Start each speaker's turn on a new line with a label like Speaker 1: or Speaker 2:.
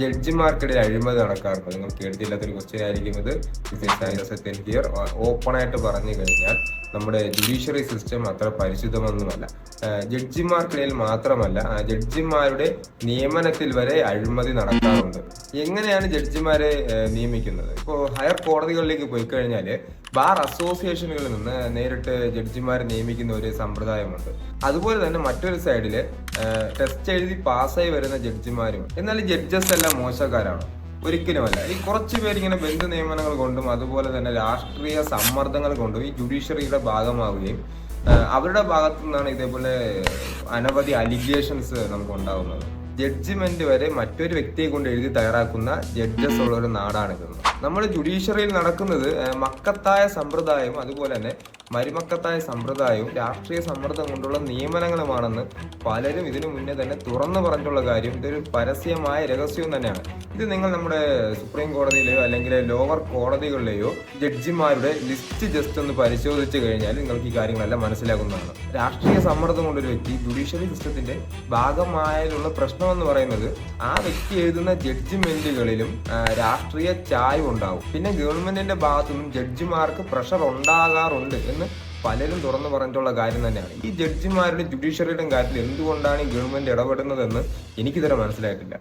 Speaker 1: ജഡ്ജിമാർക്കിടയിൽ അഴിമതി നടക്കാറുണ്ട്. നിങ്ങൾ കേട്ടില്ലാത്തൊരു ക്വസ്റ്റ്യൻ ആയിരിക്കും ഇത്. ഹിയർ ഓപ്പൺ ആയിട്ട് പറഞ്ഞു കഴിഞ്ഞാൽ നമ്മുടെ ജുഡീഷ്യറി സിസ്റ്റം അത്ര പരിശുദ്ധമൊന്നുമല്ല. ജഡ്ജിമാർക്കിടയിൽ മാത്രമല്ല, ജഡ്ജിമാരുടെ നിയമനത്തിൽ വരെ അഴിമതി നടക്കാറുണ്ട്. എങ്ങനെയാണ് ജഡ്ജിമാരെ നിയമിക്കുന്നത്? ഇപ്പോൾ ഹയർ കോടതികളിലേക്ക് പോയി കഴിഞ്ഞാൽ ബാർ അസോസിയേഷനുകളിൽ നിന്ന് നേരിട്ട് ജഡ്ജിമാരെ നിയമിക്കുന്ന ഒരു സമ്പ്രദായമുണ്ട്. അതുപോലെ തന്നെ മറ്റൊരു സൈഡില് ടെസ്റ്റ് എഴുതി പാസ്സായി വരുന്ന ജഡ്ജിമാരും. എന്നാൽ ജഡ്ജസ് എല്ലാം മോശക്കാരാണ്? ഒരിക്കലുമല്ല. ഈ കുറച്ചു പേരിങ്ങനെ ബന്ധു നിയമനങ്ങൾ കൊണ്ടും അതുപോലെ തന്നെ രാഷ്ട്രീയ സമ്മർദ്ദങ്ങൾ കൊണ്ടും ഈ ജുഡീഷ്യറിയുടെ ഭാഗമാവുകയും അവരുടെ ഭാഗത്തു നിന്നാണ് ഇതേപോലെ അനവധി അലിഗേഷൻസ് നമുക്ക് ഉണ്ടാകുന്നത്. ജഡ്ജിമെന്റ് വരെ മറ്റൊരു വ്യക്തിയെ കൊണ്ട് എഴുതി തയ്യാറാക്കുന്ന ജഡ്ജസ് ഉള്ള ഒരു നാടാണിത്. നമ്മുടെ ജുഡീഷ്യറിയിൽ നടക്കുന്നത് മക്കത്തായ സമ്പ്രദായവും അതുപോലെ തന്നെ മരുമക്കത്തായ സമ്പ്രദായവും രാഷ്ട്രീയ സമ്മർദ്ദം കൊണ്ടുള്ള നിയമനങ്ങളുമാണെന്ന് പലരും ഇതിനു മുന്നേ തന്നെ തുറന്നു പറഞ്ഞിട്ടുള്ള കാര്യം. ഇതൊരു പരസ്യമായ രഹസ്യവും തന്നെയാണ്. ഇത് നിങ്ങൾ നമ്മുടെ സുപ്രീം കോടതിയിലെയോ അല്ലെങ്കിൽ ലോവർ കോടതികളിലെയോ ജഡ്ജിമാരുടെ ലിസ്റ്റ് ജസ്റ്റ് ഒന്ന് പരിശോധിച്ചു കഴിഞ്ഞാൽ നിങ്ങൾക്ക് ഈ കാര്യങ്ങളെല്ലാം മനസ്സിലാക്കുന്നതാണ്. രാഷ്ട്രീയ സമ്മർദ്ദം കൊണ്ടൊരു വ്യക്തി ജുഡീഷ്യറി സിസ്റ്റത്തിന്റെ ഭാഗമായുള്ള പ്രശ്നമെന്ന് പറയുന്നത് ആ വ്യക്തി എഴുതുന്ന ജഡ്ജിമെന്റുകളിലും രാഷ്ട്രീയ ചായ്വ് ഉണ്ടാവും. പിന്നെ ഗവൺമെന്റിന്റെ ഭാഗത്തുനിന്നും ജഡ്ജിമാർക്ക് പ്രഷർ ഉണ്ടാകാറുണ്ട് എന്ന് പലരും തുറന്നു പറഞ്ഞിട്ടുള്ള കാര്യം തന്നെയാണ്. ഈ ജഡ്ജിമാരുടെ ജുഡീഷ്യറിയുടെ കാര്യത്തിൽ എന്തുകൊണ്ടാണ് ഈ ഗവൺമെന്റ് ഇടപെടുന്നതെന്ന് എനിക്കിതുവരെ മനസ്സിലായിട്ടില്ല.